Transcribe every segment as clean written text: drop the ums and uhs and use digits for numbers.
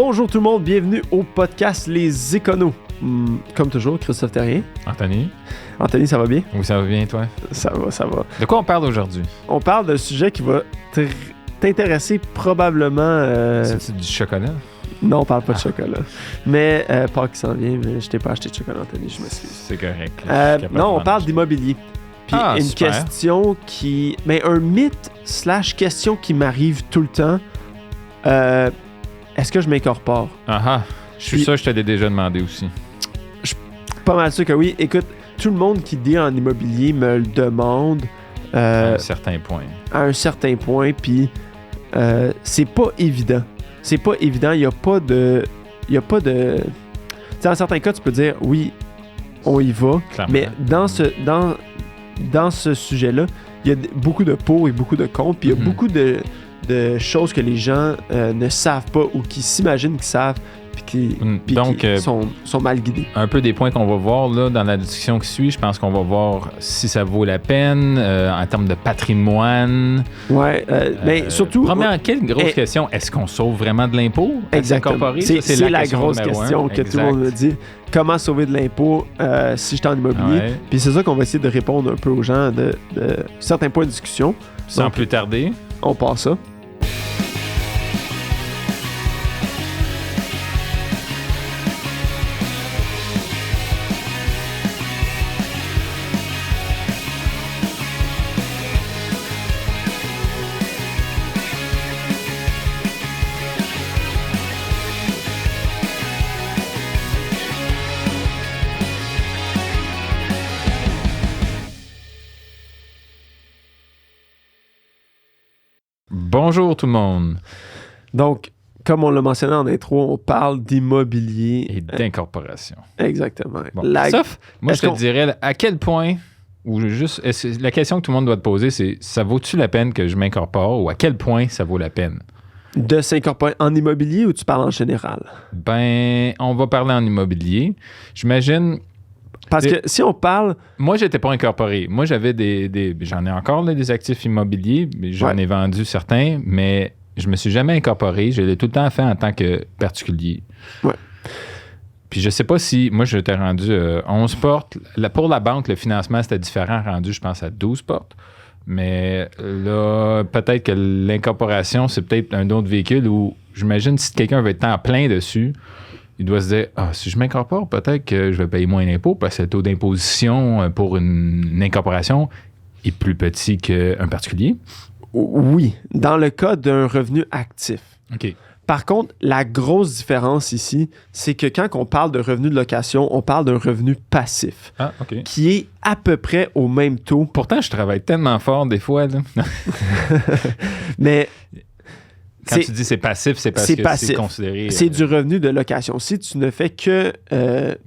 Bonjour tout le monde, bienvenue au podcast Les Éconos. Comme toujours, Christophe Terrien. Anthony, ça va bien? oui, ça va bien, toi? Ça va. De quoi on parle aujourd'hui? On parle d'un sujet qui va t'intéresser probablement... C'est du chocolat? Non, on parle pas de chocolat. Mais Pâques qui s'en vient, mais je t'ai pas acheté de chocolat, Anthony, je m'excuse. C'est correct. Non, on parle d'immobilier. Puis une super. question qui... Ben, un mythe / question qui m'arrive tout le temps. Est-ce que je m'incorpore? Je suis sûr que je t'avais déjà demandé aussi. Pas mal sûr que oui. Écoute, tout le monde qui dit en immobilier me le demande. À un certain point. À un certain point, puis c'est pas évident. C'est pas évident, il y a pas de... Tu sais, dans certains cas, tu peux dire, oui, on y va, Clairement. mais dans ce sujet-là, il y a beaucoup de pour et beaucoup de contre, puis il y a beaucoup de choses que les gens ne savent pas ou qui s'imaginent qu'ils savent, puis qui sont mal guidés. Un peu des points qu'on va voir là, dans la discussion qui suit, je pense qu'on va voir si ça vaut la peine en termes de patrimoine. Ouais, mais surtout... Première, quelle grosse question, est-ce qu'on sauve vraiment de l'impôt? Exactement. C'est la grosse question que tout le monde me dit. Comment sauver de l'impôt si je suis en immobilier? Ouais. Puis c'est ça qu'on va essayer de répondre un peu aux gens de certains points de discussion. Sans Donc, plus tarder. on passe ça. Bonjour tout le monde. Donc, comme on l'a mentionné en intro, on parle d'immobilier. Et d'incorporation. Exactement. Bon. Sauf, moi je te dirais à quel point, ou juste, la question que tout le monde doit te poser, c'est ça vaut-tu la peine que je m'incorpore ou à quel point ça vaut la peine? De s'incorporer en immobilier ou tu parles en général? Ben, on va parler en immobilier. J'imagine... Parce que si on parle... Moi, j'étais pas incorporé. Moi, j'avais j'en ai encore là, des actifs immobiliers. J'en ai vendu certains, mais je me suis jamais incorporé. Je l'ai tout le temps fait en tant que particulier. Ouais. Puis je sais pas si... Moi, j'étais rendu 11 portes. Pour la banque, le financement, c'était différent, rendu, je pense, à 12 portes. Mais là, peut-être que l'incorporation, c'est peut-être un autre véhicule où, j'imagine, si quelqu'un veut être temps plein dessus, il doit se dire, si je m'incorpore, peut-être que je vais payer moins d'impôts parce que le taux d'imposition pour une incorporation est plus petit qu'un particulier. Oui, dans le cas d'un revenu actif. OK. Par contre, la grosse différence ici, c'est que quand on parle de revenu de location, on parle d'un revenu passif, OK. qui est à peu près au même taux. Pourtant, je travaille tellement fort des fois. Là. Mais... Quand tu dis c'est passif, c'est parce que c'est considéré... C'est du revenu de location. Si tu ne fais que...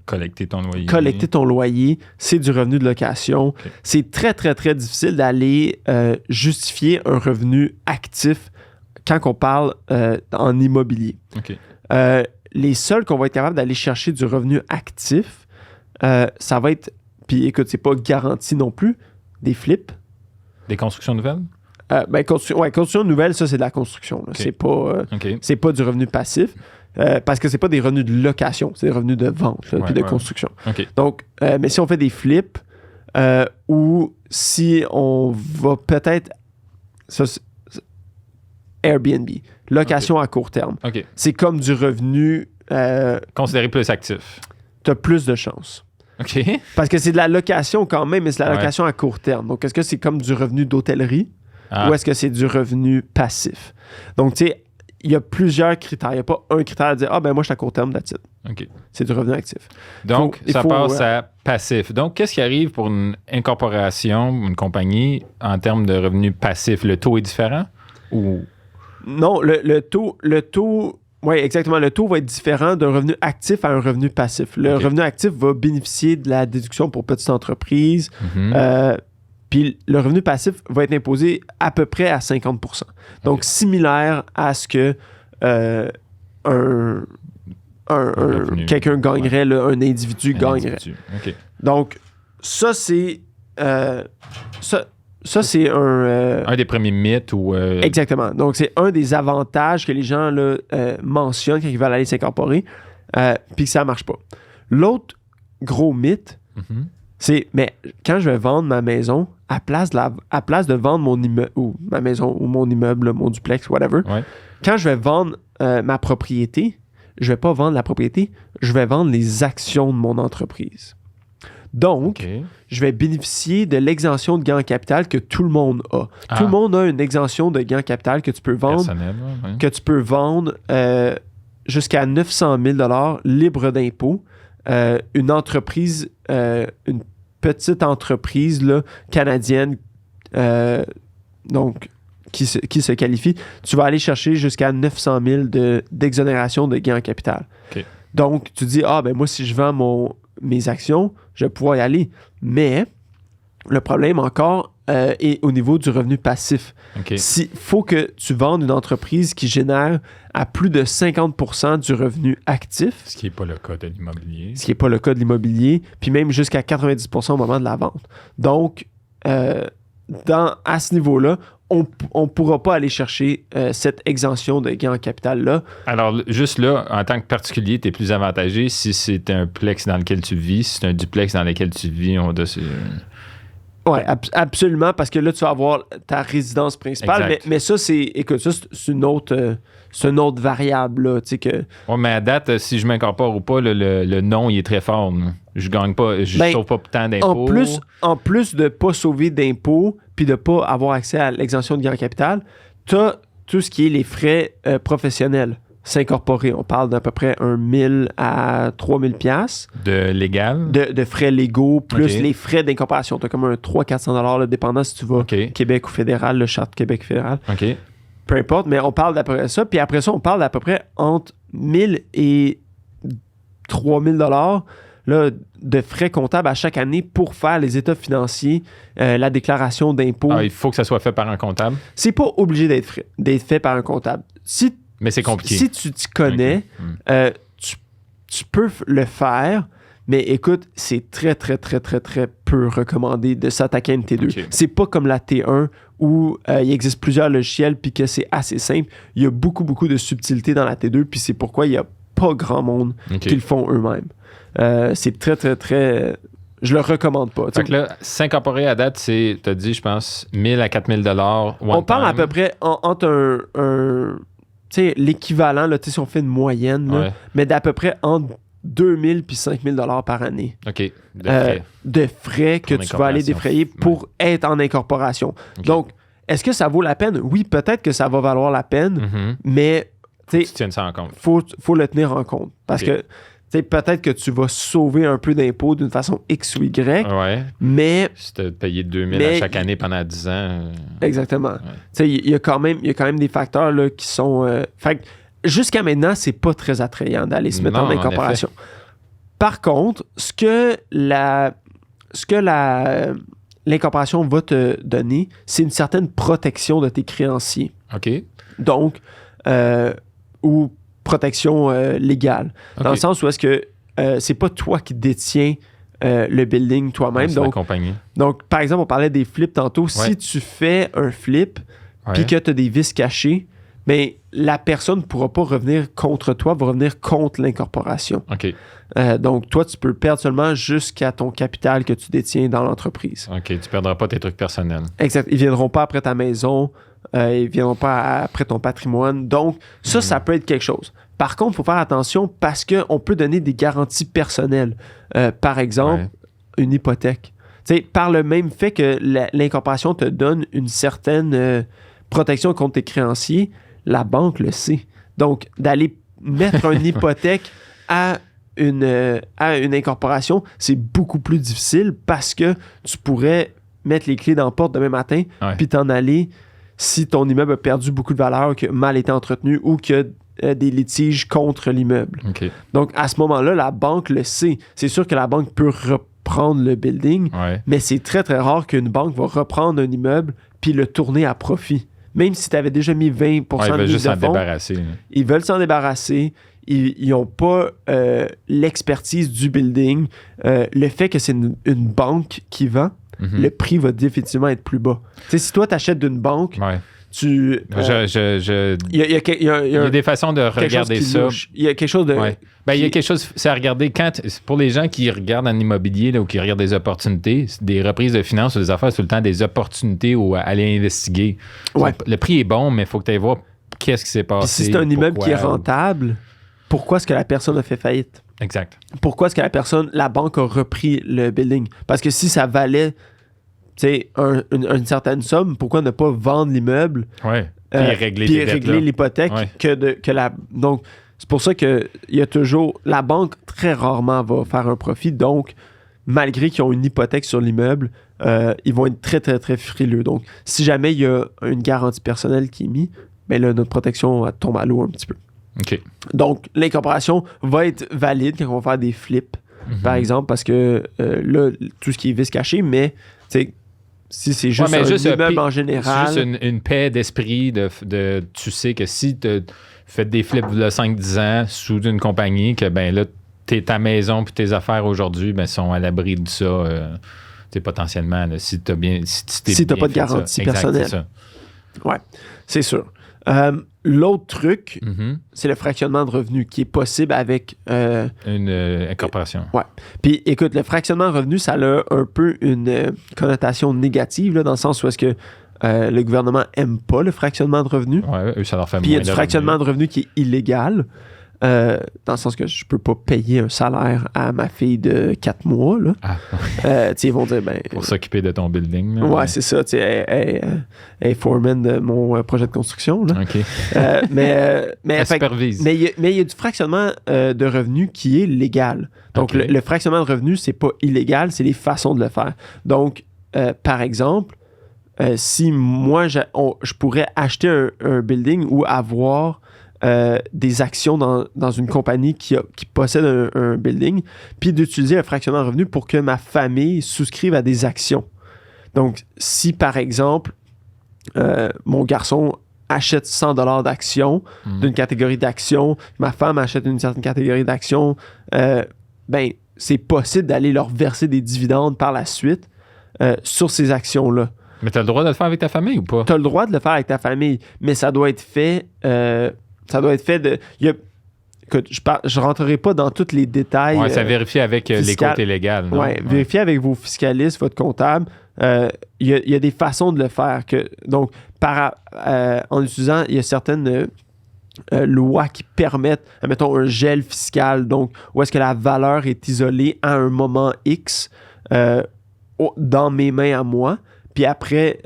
collecter ton loyer, c'est du revenu de location. Okay. C'est très, très, très difficile d'aller justifier un revenu actif quand on parle en immobilier. Okay. Les seuls qu'on va être capable d'aller chercher du revenu actif, ça va être... Puis écoute, c'est pas garanti non plus, des flips. Des constructions nouvelles? Construction nouvelle, ça, c'est de la construction. Okay. C'est pas du revenu passif parce que c'est pas des revenus de location, c'est des revenus de vente puis de construction. Okay. Donc, mais si on fait des flips ou si on va peut-être... Ça, Airbnb, location à court terme. Okay. C'est comme du revenu... considéré plus actif. Tu as plus de chances. OK. Parce que c'est de la location quand même, mais c'est de la location à court terme. Donc, est-ce que c'est comme du revenu d'hôtellerie? Ou est-ce que c'est du revenu passif? Donc, tu sais, il y a plusieurs critères. Il n'y a pas un critère à dire « moi, je suis à court terme, that's it. OK. C'est du revenu actif. Donc, ça passe à passif. Donc, qu'est-ce qui arrive pour une incorporation, une compagnie, en termes de revenu passif? Le taux est différent? Ou... Non, le taux... Oui, exactement. Le taux va être différent d'un revenu actif à un revenu passif. Le revenu actif va bénéficier de la déduction pour petites entreprises. Puis le revenu passif va être imposé à peu près à 50%. Donc, similaire à ce que quelqu'un gagnerait, là, un individu gagnerait. Okay. Donc, ça, c'est... Ça, c'est un des premiers mythes ou... Exactement. Donc, c'est un des avantages que les gens là, mentionnent quand ils veulent aller s'incorporer, puis que ça marche pas. L'autre gros mythe, c'est, mais quand je vais vendre ma maison, à place de vendre mon immeuble, ou ma maison, ou mon immeuble, là, mon duplex, whatever, quand je vais vendre ma propriété, je vais pas vendre la propriété, je vais vendre les actions de mon entreprise. Donc, je vais bénéficier de l'exemption de gain en capital que tout le monde a. Tout le monde a une exemption de gain en capital que tu peux vendre, jusqu'à 900 000 $ libre d'impôt. Une entreprise, une petite entreprise là, canadienne, donc qui se qualifie, tu vas aller chercher jusqu'à 900 000 d'exonération de gain en capital. Donc, tu dis, ben moi, si je vends mes actions, je vais pouvoir y aller. Mais le problème encore est au niveau du revenu passif. Il faut que tu vendes une entreprise qui génère à plus de 50% du revenu actif. Ce qui n'est pas le cas de l'immobilier. Ce qui n'est pas le cas de l'immobilier, puis même jusqu'à 90% au moment de la vente. Donc, à ce niveau-là, on ne pourra pas aller chercher cette exemption de gain en capital-là. Alors, juste là, en tant que particulier, tu es plus avantagé si c'est un plex dans lequel tu vis, si c'est un duplex dans lequel tu vis. Oui, absolument, parce que là, tu vas avoir ta résidence principale. Mais ça, c'est une autre variable. Là, que... Oui, mais à date, si je m'incorpore ou pas, le nom, il est très fort. Là. Je gagne pas, je sauve pas tant d'impôts. En plus de ne pas sauver d'impôts puis de ne pas avoir accès à l'exemption de gain en capital, tu as tout ce qui est les frais professionnels. S'incorporer, on parle d'à peu près 1 000 à 3 000 $. De légal? De frais légaux, plus les frais d'incorporation. Tu as comme un 300-400 $, dépendant si tu vas Québec ou fédéral, le Charte Québec fédéral. Peu importe, mais on parle d'à peu près ça. Puis après ça, on parle d'à peu près entre 1 000 et 3 000 $ là, de frais comptables à chaque année pour faire les états financiers, la déclaration d'impôts. Il faut que ça soit fait par un comptable? C'est pas obligé d'être fait par un comptable. Mais c'est compliqué. Si tu t'y connais, tu peux le faire, mais écoute, c'est très, très, très, très, très peu recommandé de s'attaquer à une T2. C'est pas comme la T1 où il existe plusieurs logiciels puis que c'est assez simple. Il y a beaucoup, beaucoup de subtilité dans la T2 puis c'est pourquoi il n'y a pas grand monde qui le font eux-mêmes. C'est très, très, très... Je le recommande pas. Fait que là, s'incorporer à date, c'est, tu as dit, je pense, 1 000 à 4 000 $ on parle à peu près entre l'équivalent, là, si on fait une moyenne, là, mais d'à peu près entre 2 000 et 5 000 $ par année. De frais que tu vas aller défrayer pour être en incorporation. Donc, est-ce que ça vaut la peine? Oui, peut-être que ça va valoir la peine, mais tu tiens ça en compte. Faut le tenir en compte. Parce que peut-être que tu vas sauver un peu d'impôts d'une façon X ou Y, mais... Si tu as payé 2 000 à chaque année pendant 10 ans... Exactement. Il y a quand même des facteurs là, qui sont... fait que jusqu'à maintenant, c'est pas très attrayant d'aller se mettre en incorporation. Par contre, ce que l'incorporation va te donner, c'est une certaine protection de tes créanciers. Donc, ou protection légale. Dans le sens où est-ce que c'est pas toi qui détiens le building toi-même. C'est la compagnie. Donc, par exemple, on parlait des flips tantôt. Si tu fais un flip puis que tu as des vices cachés, mais la personne ne pourra pas revenir contre toi, va revenir contre l'incorporation. Donc, toi, tu peux perdre seulement jusqu'à ton capital que tu détiens dans l'entreprise. Tu ne perdras pas tes trucs personnels. Exact. Ils ne viendront pas après ta maison. Ils ne viendront pas après ton patrimoine. Donc, ça peut être quelque chose. Par contre, il faut faire attention parce qu'on peut donner des garanties personnelles. Par exemple, une hypothèque. Par le même fait que l'incorporation te donne une certaine protection contre tes créanciers, la banque le sait. Donc, d'aller mettre une hypothèque à une incorporation, c'est beaucoup plus difficile parce que tu pourrais mettre les clés dans la porte demain matin puis t'en aller si ton immeuble a perdu beaucoup de valeur, qu'il a mal été entretenu ou qu'il y a des litiges contre l'immeuble. Donc, à ce moment-là, la banque le sait. C'est sûr que la banque peut reprendre le building, mais c'est très, très rare qu'une banque va reprendre un immeuble puis le tourner à profit. Même si tu avais déjà mis 20% de mise de fonds, ils veulent s'en débarrasser. ils n'ont pas l'expertise du building. Le fait que c'est une banque qui vend, le prix va définitivement être plus bas. Tu sais, si toi, tu achètes d'une banque, il y a des façons de regarder ça. Il y a quelque chose de... Ouais. Ben, il y a quelque chose, c'est à regarder pour les gens qui regardent en immobilier là, ou qui regardent des opportunités, des reprises de finances ou des affaires, c'est tout le temps des opportunités ou à aller investiguer. Ouais. Le prix est bon, mais il faut que tu ailles voir qu'est-ce qui s'est passé. Puis si c'est un immeuble qui est rentable, pourquoi est-ce que la personne a fait faillite? Exact. Pourquoi est-ce que la banque a repris le building? Parce que si ça valait une certaine somme, pourquoi ne pas vendre l'immeuble? Ouais. Puis régler l'hypothèque Donc, c'est pour ça qu'il y a toujours... La banque, très rarement, va faire un profit. Donc, malgré qu'ils ont une hypothèque sur l'immeuble, ils vont être très, très, très frileux. Donc, si jamais il y a une garantie personnelle qui est mise, bien là, notre protection elle tombe à l'eau un petit peu. OK. Donc, l'incorporation va être valide quand on va faire des flips, par exemple, parce que là, tout ce qui est vice caché, mais, tu sais, si c'est juste un immeuble en général... C'est juste une paix d'esprit tu sais que si tu fais des flips de 5-10 ans sous une compagnie, que ben là, ta maison puis tes affaires aujourd'hui sont à l'abri de ça, potentiellement, là, si tu n'as pas de garantie personnelle. C'est ça. Ouais, c'est sûr. L'autre truc, c'est le fractionnement de revenus qui est possible avec... une incorporation. Ouais. Puis, écoute, le fractionnement de revenus, ça a un peu une connotation négative, là, dans le sens où est-ce que le gouvernement n'aime pas le fractionnement de revenus. Ouais, eux, ça leur fait moins de Puis, il y a du fractionnement de revenus qui est illégal. Dans le sens que je peux pas payer un salaire à ma fille de 4 mois. Là. Ils vont dire... pour s'occuper de ton building. Là, ouais, c'est ça. Elle est foreman de mon projet de construction. Là. OK. mais elle supervise. Mais il y a du fractionnement de revenus qui est légal. Donc, le fractionnement de revenus, c'est pas illégal, c'est les façons de le faire. Donc, par exemple, si moi, je pourrais acheter un building ou avoir... des actions dans une compagnie qui possède un building, puis d'utiliser un fractionnement de revenus pour que ma famille souscrive à des actions. Donc, si par exemple, mon garçon achète 100$ d'actions d'une catégorie d'actions, ma femme achète une certaine catégorie d'actions, c'est possible d'aller leur verser des dividendes par la suite sur ces actions-là. Mais tu as le droit de le faire avec ta famille ou pas? Tu as le droit de le faire avec ta famille, mais ça doit être fait... Écoute, je ne rentrerai pas dans tous les détails. Oui, ça vérifie avec les côtés légaux. Oui, vérifiez avec vos fiscalistes, votre comptable. Il y a des façons de le faire. Donc, en utilisant, il y a certaines lois qui permettent, mettons, un gel fiscal, donc où est-ce que la valeur est isolée à un moment X dans mes mains à moi. Puis après,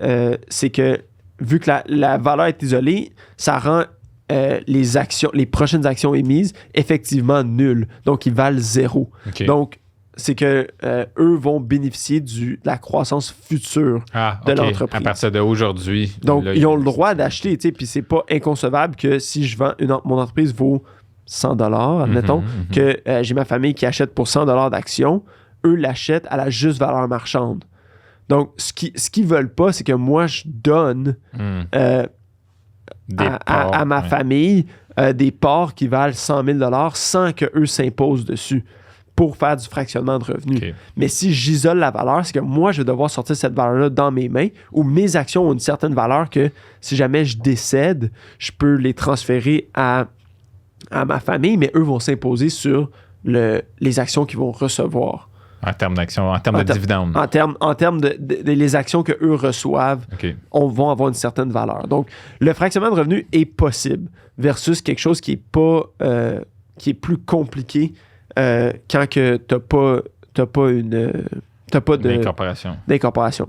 c'est que, vu que la valeur est isolée, ça rend les prochaines actions émises effectivement nulles. Donc, ils valent 0. Okay. Donc, c'est que eux vont bénéficier de la croissance future de l'entreprise. À partir d'aujourd'hui. Donc, ils ont le droit d'acheter, tu sais, puis c'est pas inconcevable que si je vends mon entreprise vaut 100$, admettons, que j'ai ma famille qui achète pour 100$ d'actions, eux l'achètent à la juste valeur marchande. Donc, ce qu'ils veulent pas, c'est que moi, je donne à ma famille des parts qui valent 100 000$ sans qu'eux s'imposent dessus pour faire du fractionnement de revenus. Okay. Mais si j'isole la valeur, c'est que moi, je vais devoir sortir cette valeur-là dans mes mains ou mes actions ont une certaine valeur que si jamais je décède, je peux les transférer à ma famille, mais eux vont s'imposer sur les actions qu'ils vont recevoir. En termes d'actions, en termes de dividendes. En termes de les actions qu'eux reçoivent, vont avoir une certaine valeur. Donc, le fractionnement de revenus est possible versus quelque chose qui est pas qui est plus compliqué quand que t'as pas d'incorporation.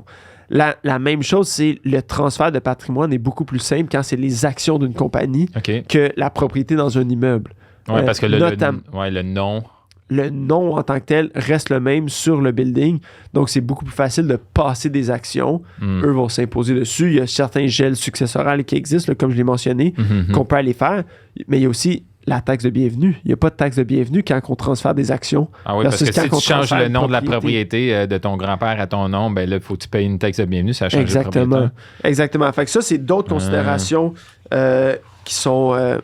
La même chose, c'est le transfert de patrimoine est beaucoup plus simple quand c'est les actions d'une compagnie que la propriété dans un immeuble. Oui, parce que le nom... Le nom en tant que tel reste le même sur le building. Donc, c'est beaucoup plus facile de passer des actions. Eux vont s'imposer dessus. Il y a certains gels successoraux qui existent, là, comme je l'ai mentionné, qu'on peut aller faire. Mais il y a aussi la taxe de bienvenue. Il n'y a pas de taxe de bienvenue quand on transfère des actions. Ah oui, parce que si tu changes le nom de la propriété de ton grand-père à ton nom, ben là, il faut que tu payes une taxe de bienvenue. Ça change de propriétaire. Exactement. Fait que ça, c'est d'autres considérations qui sont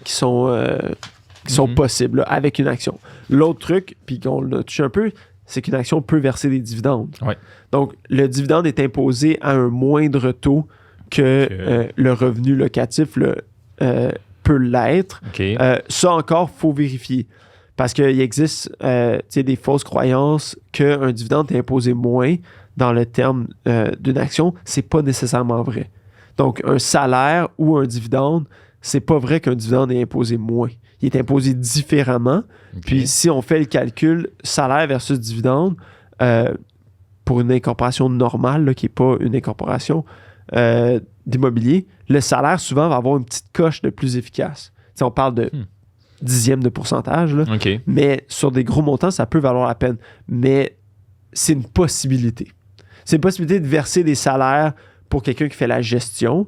qui sont possibles là, avec une action. L'autre truc, puis qu'on a touché un peu, c'est qu'une action peut verser des dividendes. Ouais. Donc, le dividende est imposé à un moindre taux que le revenu locatif peut l'être. Okay. Ça encore, il faut vérifier. Parce qu'il existe des fausses croyances qu'un dividende est imposé moins dans le terme d'une action. C'est pas nécessairement vrai. Donc, un salaire ou un dividende, c'est pas vrai qu'un dividende est imposé moins. Il est imposé différemment. Okay. Puis, si on fait le calcul salaire versus dividende, pour une incorporation normale, là, qui n'est pas une incorporation d'immobilier, le salaire, souvent, va avoir une petite coche de plus efficace. T'sais, on parle de dixième de pourcentage, là, okay. Mais sur des gros montants, ça peut valoir la peine. Mais c'est une possibilité. C'est une possibilité de verser des salaires pour quelqu'un qui fait la gestion.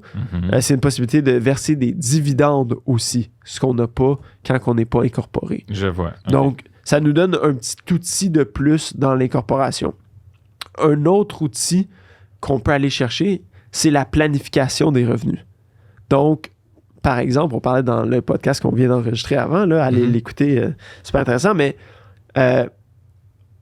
C'est une possibilité de verser des dividendes aussi, ce qu'on n'a pas quand on n'est pas incorporé. Je vois. Okay. Donc, ça nous donne un petit outil de plus dans l'incorporation. Un autre outil qu'on peut aller chercher, c'est la planification des revenus. Donc, par exemple, on parlait dans le podcast qu'on vient d'enregistrer avant, là, allez l'écouter, super intéressant, mais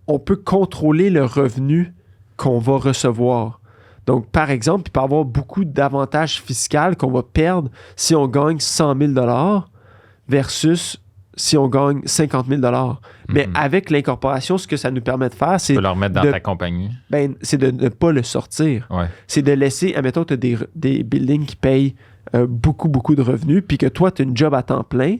on peut contrôler le revenu qu'on va recevoir. Donc, par exemple, il peut y avoir beaucoup d'avantages fiscaux qu'on va perdre si on gagne 100 000 $ versus si on gagne 50 000 $. Mais avec l'incorporation, ce que ça nous permet de faire, c'est... Tu peux le remettre dans ta compagnie. C'est de ne pas le sortir. Ouais. C'est de laisser... Admettons, tu as des buildings qui payent beaucoup de revenus, puis que toi, tu as une job à temps plein,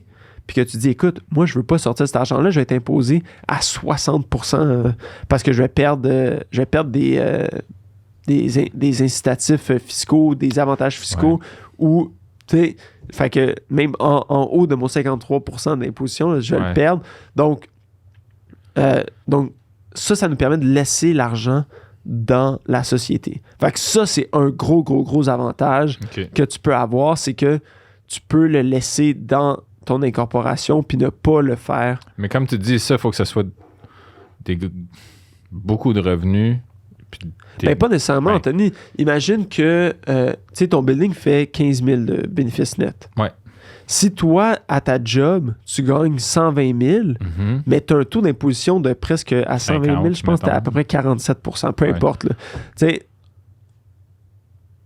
puis que tu dis, écoute, moi, je veux pas sortir cet argent-là, je vais être imposé à 60% parce que je vais perdre des incitatifs fiscaux, des avantages fiscaux, ou, tu sais, fait que même en haut de mon 53% d'imposition, là, je vais le perdre. Donc, ça nous permet de laisser l'argent dans la société. Fait que ça, c'est un gros avantage que tu peux avoir, c'est que tu peux le laisser dans ton incorporation puis ne pas le faire. Mais comme tu dis, ça, il faut que ce soit beaucoup de revenus. Ben, pas nécessairement, Anthony. Imagine que ton building fait 15 000 de bénéfices nets. Ouais. Si toi, à ta job, tu gagnes 120 000, mais tu as un taux d'imposition de presque à 120 000, je pense que tu à peu près 47%, peu importe. Tu sais,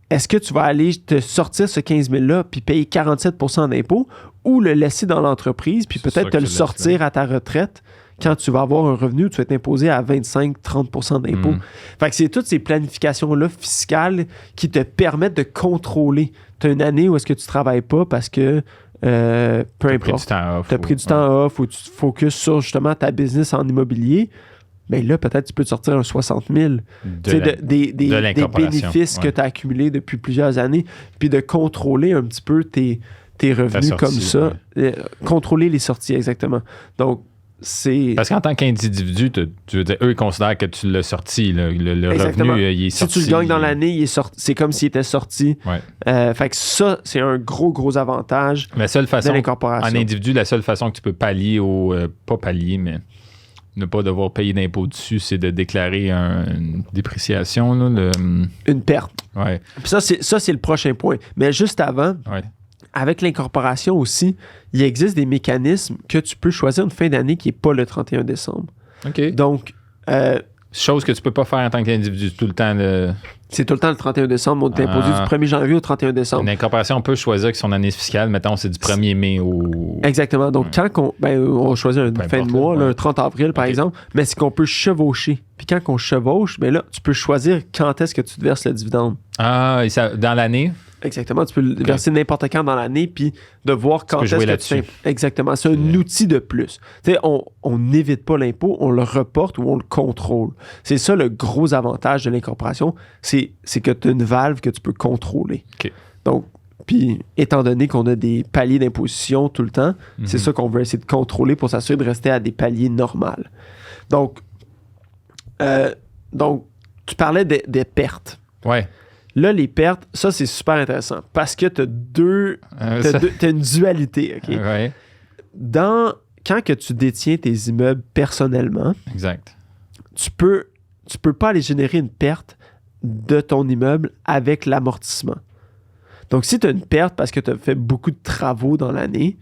est-ce que tu vas aller te sortir ce 15 000-là puis payer 47% d'impôts ou le laisser dans l'entreprise puis peut-être te le sortir à ta retraite quand tu vas avoir un revenu où tu vas être imposé à 25-30% d'impôts. Fait que c'est toutes ces planifications-là fiscales qui te permettent de contrôler. Tu as une année où est-ce que tu ne travailles pas parce que peu importe, tu as pris du temps off ou tu te focuses sur justement ta business en immobilier, mais là, peut-être tu peux te sortir un 60 000 des bénéfices que tu as accumulés depuis plusieurs années, puis de contrôler un petit peu tes revenus sortie, comme ça. Contrôler les sorties, exactement. Donc, c'est... Parce qu'en tant qu'individu, tu veux dire, eux, ils considèrent que tu l'as sorti. Le revenu, il est sorti. Si tu le gagnes dans l'année, il est sorti. C'est comme s'il était sorti. Fait que ça, c'est un gros avantage de l'incorporation. En individu, la seule façon que tu peux pallier pas pallier, mais ne pas devoir payer d'impôt dessus, c'est de déclarer une dépréciation. Là, une perte. Ouais. Puis ça, c'est le prochain point. Mais juste avant... Avec l'incorporation aussi, il existe des mécanismes que tu peux choisir une fin d'année qui n'est pas le 31 décembre. OK. Donc... chose que tu ne peux pas faire en tant qu'individu tout le temps. C'est tout le temps le 31 décembre. On est imposé du 1er janvier au 31 décembre. Une incorporation, on peut choisir que son année fiscale, mettons, c'est du 1er mai au... Exactement. Donc, quand on choisit une fin de mois, là, un 30 avril, par exemple, mais c'est qu'on peut chevaucher. Puis quand on chevauche, ben là, tu peux choisir quand est-ce que tu te verses le dividende. Ah, et ça, dans l'année? Exactement. Tu peux le verser n'importe quand dans l'année, puis de voir quand est-ce que tu... Exactement. C'est un outil de plus. Tu sais, on n'évite pas l'impôt, on le reporte ou on le contrôle. C'est ça le gros avantage de l'incorporation, c'est que tu as une valve que tu peux contrôler. Okay. Donc, puis étant donné qu'on a des paliers d'imposition tout le temps, c'est ça qu'on veut essayer de contrôler pour s'assurer de rester à des paliers normaux. Donc, tu parlais des pertes. Ouais. Là, les pertes, ça, c'est super intéressant parce que tu as t'as une dualité. Okay? Ouais. Quand que tu détiens tes immeubles personnellement, exact. Tu peux pas aller générer une perte de ton immeuble avec l'amortissement. Donc, si tu as une perte parce que tu as fait beaucoup de travaux dans l'année,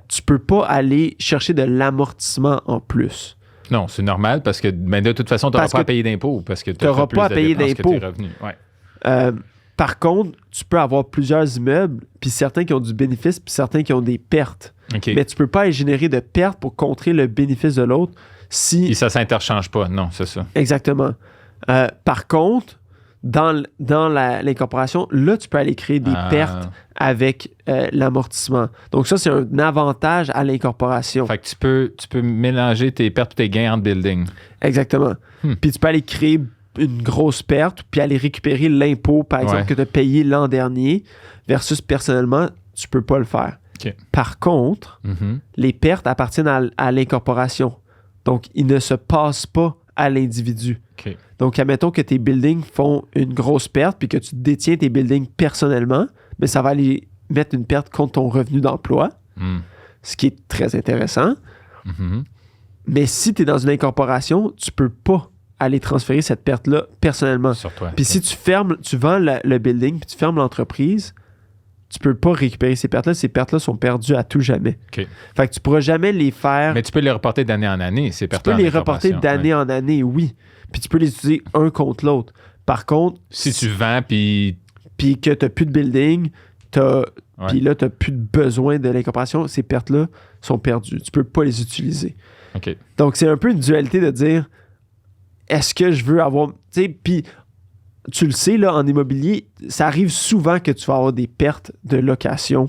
tu peux pas aller chercher de l'amortissement en plus. Non, c'est normal parce que de toute façon, tu n'auras pas à payer d'impôts parce que tu n'auras pas à payer d'impôts. Ouais. Par contre, tu peux avoir plusieurs immeubles, puis certains qui ont du bénéfice, puis certains qui ont des pertes. Okay. Mais tu peux pas générer de pertes pour contrer le bénéfice de l'autre si... Et ça s'interchange pas, non, c'est ça. Exactement. Par contre, dans l'incorporation, là, tu peux aller créer des pertes avec l'amortissement. Donc ça, c'est un avantage à l'incorporation. Fait que tu peux mélanger tes pertes et tes gains entre buildings. Exactement. Puis tu peux aller créer une grosse perte, puis aller récupérer l'impôt, par exemple, que tu as payé l'an dernier, versus personnellement, tu peux pas le faire. Okay. Par contre, les pertes appartiennent à l'incorporation. Donc, ils ne se passent pas à l'individu. Okay. Donc, admettons que tes buildings font une grosse perte, puis que tu détiens tes buildings personnellement, mais ça va aller mettre une perte contre ton revenu d'emploi, ce qui est très intéressant. Mais si tu es dans une incorporation, tu peux pas aller transférer cette perte-là personnellement. Sur toi. Puis si tu vends le building, puis tu fermes l'entreprise, tu peux pas récupérer ces pertes-là. Ces pertes-là sont perdues à tout jamais. Okay. Fait que tu pourras jamais les faire... Mais tu peux les reporter d'année en année, ces pertes-là. Tu peux les reporter d'année en année, oui. Puis tu peux les utiliser un contre l'autre. Par contre... Si tu vends, puis que tu n'as plus de building, puis là, tu n'as plus de besoin de l'incorporation, ces pertes-là sont perdues. Tu peux pas les utiliser. Okay. Donc, c'est un peu une dualité de dire, est-ce que je veux avoir... Tu sais, puis... Tu le sais, là, en immobilier, ça arrive souvent que tu vas avoir des pertes de location.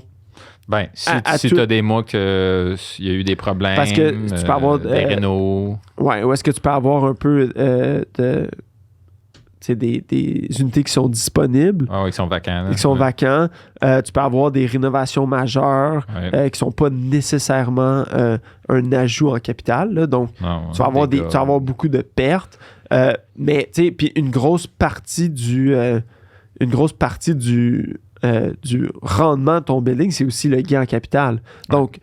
Ben, si tu as des mois qu'il y a eu des problèmes, parce que tu peux avoir des rénaux. Ouais, ou est-ce que tu peux avoir un peu des unités qui sont disponibles. Ah oui, qui sont vacants. Qui sont vacants. Tu peux avoir des rénovations majeures qui ne sont pas nécessairement un ajout en capital. Là, donc, tu vas avoir beaucoup de pertes. Mais, tu sais, puis une grosse partie du rendement de ton building, c'est aussi le gain en capital. Donc,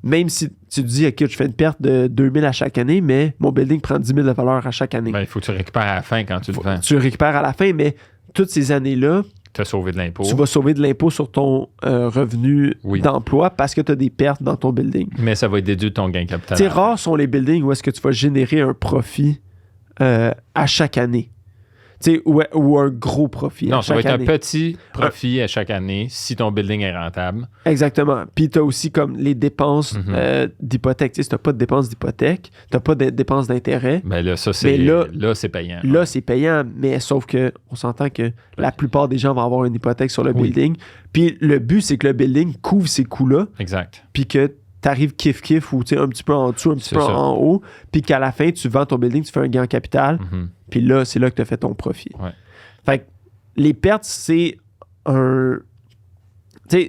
même si tu te dis, OK, je fais une perte de 2 000 à chaque année, mais mon building prend 10 000 de valeur à chaque année. Ben, il faut que tu récupères à la fin quand tu le vends. Tu le récupères à la fin, mais toutes ces années-là, tu as sauvé de l'impôt. Tu vas sauver de l'impôt sur ton revenu d'emploi parce que tu as des pertes dans ton building. Mais ça va être déduit de ton gain capital. C'est rares sont les buildings où est-ce que tu vas générer un profit à chaque année. Ou un gros profit. Non, à chaque ça va être année. un petit profit à chaque année si ton building est rentable. Exactement. Puis tu as aussi comme les dépenses d'hypothèque. Si tu n'as pas de dépenses d'hypothèque, tu n'as pas de dépenses d'intérêt. Mais là, ça, c'est, là, c'est payant. Là, c'est payant, mais sauf qu'on s'entend que la plupart des gens vont avoir une hypothèque sur le building. Puis le but, c'est que le building couvre ces coûts-là. Exact. Puis que tu arrives kiff-kiff ou un petit peu en dessous, un petit peu en haut, puis qu'à la fin, tu vends ton building, tu fais un gain en capital, puis là, c'est là que tu as fait ton profit. Ouais. Fait que les pertes, c'est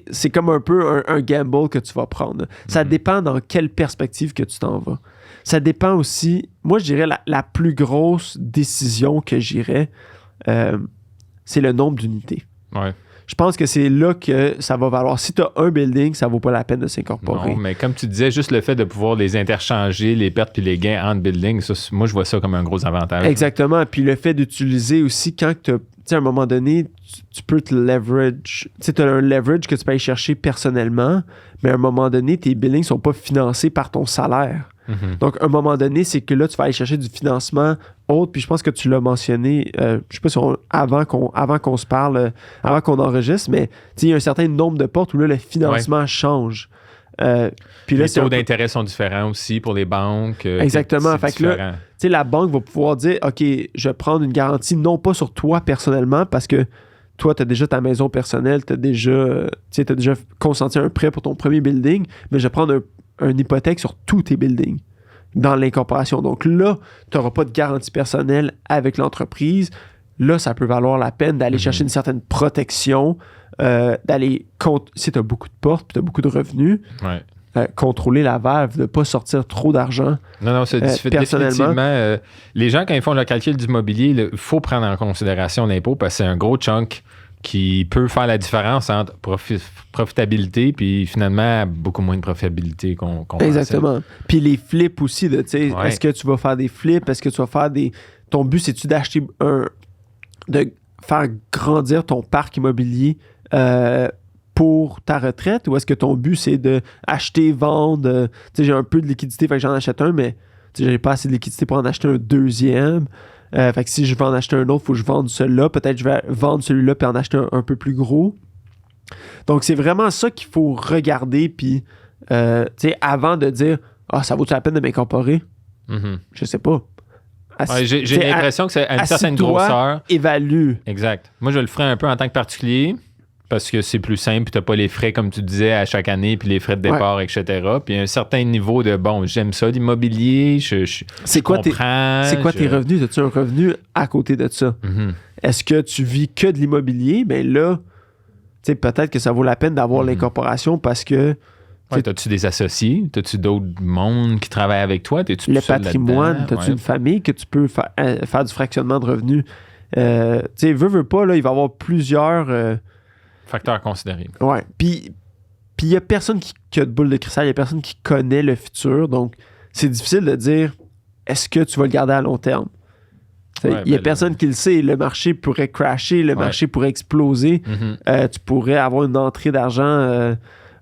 c'est comme un peu un gamble que tu vas prendre. Ça dépend dans quelle perspective que tu t'en vas. Ça dépend aussi, moi, je dirais la plus grosse décision que j'irais, c'est le nombre d'unités. Ouais. Je pense que c'est là que ça va valoir. Si tu as un building, ça vaut pas la peine de s'incorporer. Non, mais comme tu disais, juste le fait de pouvoir les interchanger, les pertes puis les gains entre buildings, ça, moi, je vois ça comme un gros avantage. Exactement. Puis le fait d'utiliser aussi quand tu as, à un moment donné, tu peux te leverage. Tu as un leverage que tu peux aller chercher personnellement, mais à un moment donné, tes buildings ne sont pas financés par ton salaire. Donc, à un moment donné, c'est que là, tu vas aller chercher du financement autre. Puis je pense que tu l'as mentionné, je sais pas si avant qu'on se parle, avant qu'on enregistre, mais il y a un certain nombre de portes où là, le financement change. Puis là, les taux d'intérêt sont différents aussi pour les banques. Exactement. Fait que là, la banque va pouvoir dire, OK, je vais prendre une garantie non pas sur toi personnellement, parce que toi, tu as déjà ta maison personnelle, tu as déjà consenti un prêt pour ton premier building, mais je vais prendre une hypothèque sur tous tes buildings dans l'incorporation. Donc là, tu n'auras pas de garantie personnelle avec l'entreprise. Là, ça peut valoir la peine d'aller chercher une certaine protection, d'aller, si tu as beaucoup de portes, tu as beaucoup de revenus, contrôler la valve, de ne pas sortir trop d'argent. Non, c'est définitivement. Les gens, quand ils font le calcul du mobilier, il faut prendre en considération l'impôt parce que c'est un gros chunk qui peut faire la différence entre profitabilité puis finalement beaucoup moins de profitabilité qu'on pensait. Exactement. Puis les flips aussi, est-ce que tu vas faire des flips? Est-ce que tu vas faire des... Ton but, c'est-tu d'acheter de faire grandir ton parc immobilier pour ta retraite, ou est-ce que ton but, c'est de acheter, vendre, tu sais, j'ai un peu de liquidité, fait que j'en achète un, mais tu sais, j'ai pas assez de liquidité pour en acheter un deuxième. Fait que si je veux en acheter un autre, il faut que je vende celui-là. Peut-être que je vais vendre celui-là puis en acheter un peu plus gros. Donc, c'est vraiment ça qu'il faut regarder, puis, tu sais, avant de dire « Ah, ça vaut-tu la peine de m'incorporer? » Je sais pas. J'ai l'impression que c'est à une certaine grosseur. Évalue. Exact. Moi, je le ferais un peu en tant que particulier parce que c'est plus simple, puis tu n'as pas les frais, comme tu disais, à chaque année, puis les frais de départ, etc. Puis un certain niveau de, bon, j'aime ça, l'immobilier, je comprends. C'est quoi tes revenus? As-tu un revenu à côté de ça? Est-ce que tu vis que de l'immobilier? Bien là, tu sais, peut-être que ça vaut la peine d'avoir l'incorporation parce que... T'as-tu des associés? T'as-tu d'autres mondes qui travaillent avec toi? T'es-tu le patrimoine, t'as-tu une famille que tu peux faire du fractionnement de revenus? Tu sais, veux pas, là, il va y avoir plusieurs... facteurs à considérer. Ouais. Puis il n'y a personne qui a de boule de cristal, il n'y a personne qui connaît le futur. Donc, c'est difficile de dire est-ce que tu vas le garder à long terme? Il n'y a personne qui le sait. Le marché pourrait crasher, le marché pourrait exploser. Tu pourrais avoir une entrée d'argent...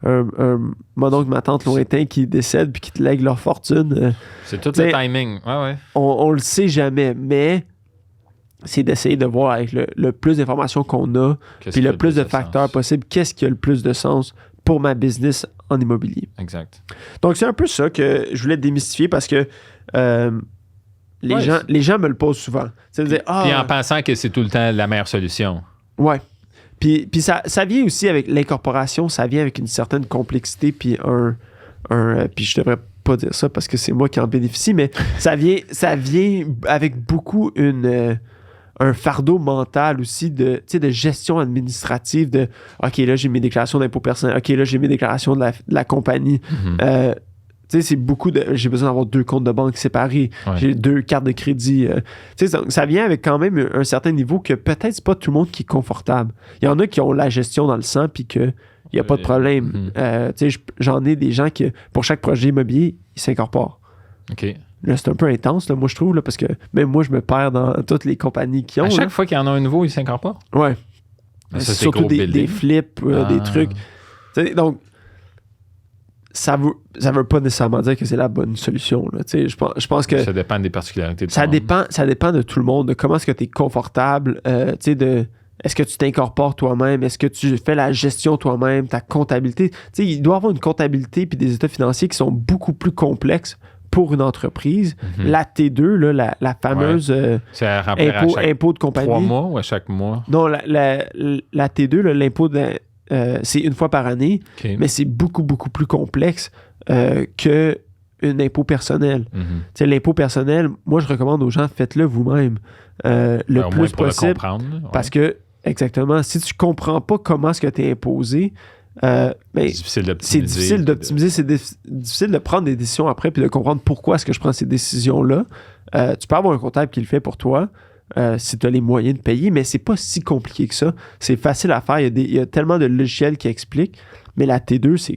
mon oncle, ma tante lointain qui décède puis qui te lègue leur fortune. C'est tout le timing. On le sait jamais, mais c'est d'essayer de voir avec le plus d'informations qu'on a puis le plus de facteurs possibles, qu'est-ce qui a le plus de sens pour ma business en immobilier. Exact. Donc, c'est un peu ça que je voulais démystifier parce que les gens me le posent souvent. Puis en pensant que c'est tout le temps la meilleure solution. Ouais. Puis ça vient aussi avec l'incorporation, ça vient avec une certaine complexité, puis puis je devrais pas dire ça parce que c'est moi qui en bénéficie, mais ça vient avec beaucoup un fardeau mental aussi de gestion administrative de « OK, là, j'ai mes déclarations d'impôt personnel. OK, là, j'ai mes déclarations de la compagnie. C'est beaucoup de... J'ai besoin d'avoir 2 comptes de banque séparés. J'ai 2 cartes de crédit. Ça vient avec quand même un certain niveau que peut-être c'est pas tout le monde qui est confortable. Il y en a qui ont la gestion dans le sang puis qu'il n'y a pas de problème. J'en ai des gens qui, pour chaque projet immobilier, ils s'incorporent. OK. Là, c'est un peu intense, là, moi, je trouve, là, parce que même moi, je me perds dans toutes les compagnies qui ont. À chaque fois qu'il y en a un nouveau, ils s'incorporent? Ouais. Ça, surtout des flips, des trucs. Donc, ça veut pas nécessairement dire que c'est la bonne solution. Là. Je pense que... Ça dépend des particularités de ça dépend de tout le monde, de comment est-ce que tu es confortable, est-ce que tu t'incorpores toi-même, est-ce que tu fais la gestion toi-même, ta comptabilité. Il doit y avoir une comptabilité puis des états financiers qui sont beaucoup plus complexes pour une entreprise. La T2, là, la fameuse impôt de compagnie. 3 mois ou à chaque mois? Non, la T2, là, l'impôt c'est une fois par année, mais c'est beaucoup, beaucoup plus complexe qu'un impôt personnel. L'impôt personnel, moi, je recommande aux gens, faites-le vous-même le plus possible. Parce que, exactement, si tu ne comprends pas comment est-ce que tu es imposé, c'est difficile d'optimiser, c'est difficile de prendre des décisions après puis de comprendre pourquoi est-ce que je prends ces décisions-là. Tu peux avoir un comptable qui le fait pour toi si tu as les moyens de payer, mais c'est pas si compliqué que ça. C'est facile à faire. Il y a tellement de logiciels qui expliquent, mais la T2,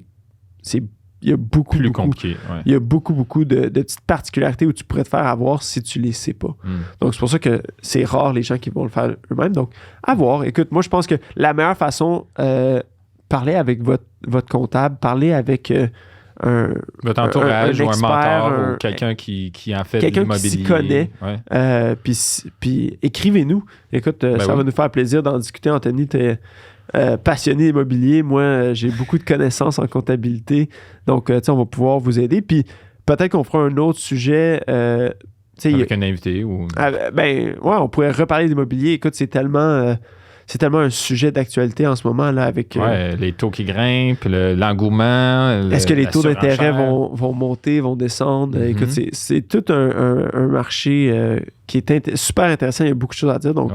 il y a beaucoup, plus compliqué. Il y a beaucoup de petites particularités où tu pourrais te faire avoir si tu les sais pas. Donc, c'est pour ça que c'est rare les gens qui vont le faire eux-mêmes. Donc, à voir. Écoute, moi, je pense que la meilleure façon... parlez avec votre comptable, parlez avec votre entourage un ou un expert, mentor ou quelqu'un qui en fait de l'immobilier. Quelqu'un qui s'y connaît. Puis écrivez-nous. Écoute, ça va nous faire plaisir d'en discuter. Anthony, tu es passionné d'immobilier. Moi, j'ai beaucoup de connaissances en comptabilité. Donc, on va pouvoir vous aider. Puis peut-être qu'on fera un autre sujet... avec un invité ou... on pourrait reparler d'immobilier. Écoute, c'est tellement un sujet d'actualité en ce moment là avec les taux qui grimpent, l'engouement. Est-ce que les taux d'intérêt vont monter, vont descendre? Écoute, c'est tout un marché qui est super intéressant. Il y a beaucoup de choses à dire. Donc,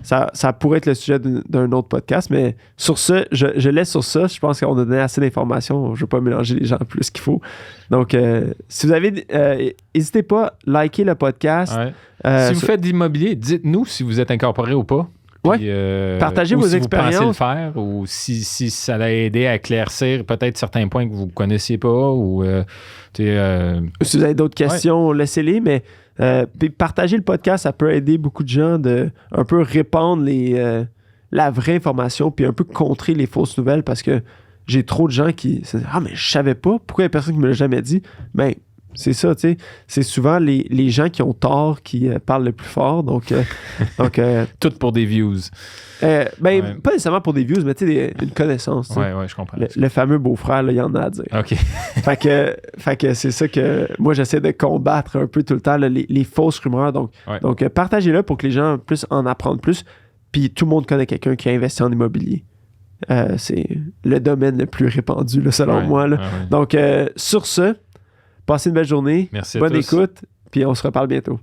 ça pourrait être le sujet d'un autre podcast. Mais sur ce, je laisse sur ça. Je pense qu'on a donné assez d'informations. Je ne veux pas mélanger les gens plus qu'il faut. Donc, si vous avez... n'hésitez pas, likez le podcast. Si vous faites de l'immobilier, dites-nous si vous êtes incorporé ou pas. Puis, partagez vos expériences. Vous pensez le faire ou si ça l'a aidé à éclaircir peut-être certains points que vous ne connaissiez pas ou si vous avez d'autres questions, laissez-les, mais puis partager le podcast, ça peut aider beaucoup de gens de un peu répandre la vraie information, puis un peu contrer les fausses nouvelles, parce que j'ai trop de gens qui se disent « Ah, mais je savais pas, pourquoi il y a personne qui me l'a jamais dit? » Ben, c'est ça, tu sais. C'est souvent les gens qui ont tort qui parlent le plus fort, donc Tout pour des views. pas nécessairement pour des views, mais tu sais, une connaissance. Ouais, je comprends. Le fameux beau-frère, il y en a à dire. OK. fait que c'est ça que moi, j'essaie de combattre un peu tout le temps, là, les fausses rumeurs. Donc, partagez-le pour que les gens puissent en apprendre plus. Puis tout le monde connaît quelqu'un qui a investi en immobilier. C'est le domaine le plus répandu, là, selon moi. Là. Donc, sur ce, passez une belle journée. Merci Bonne à tous. écoute, puis on se reparle bientôt.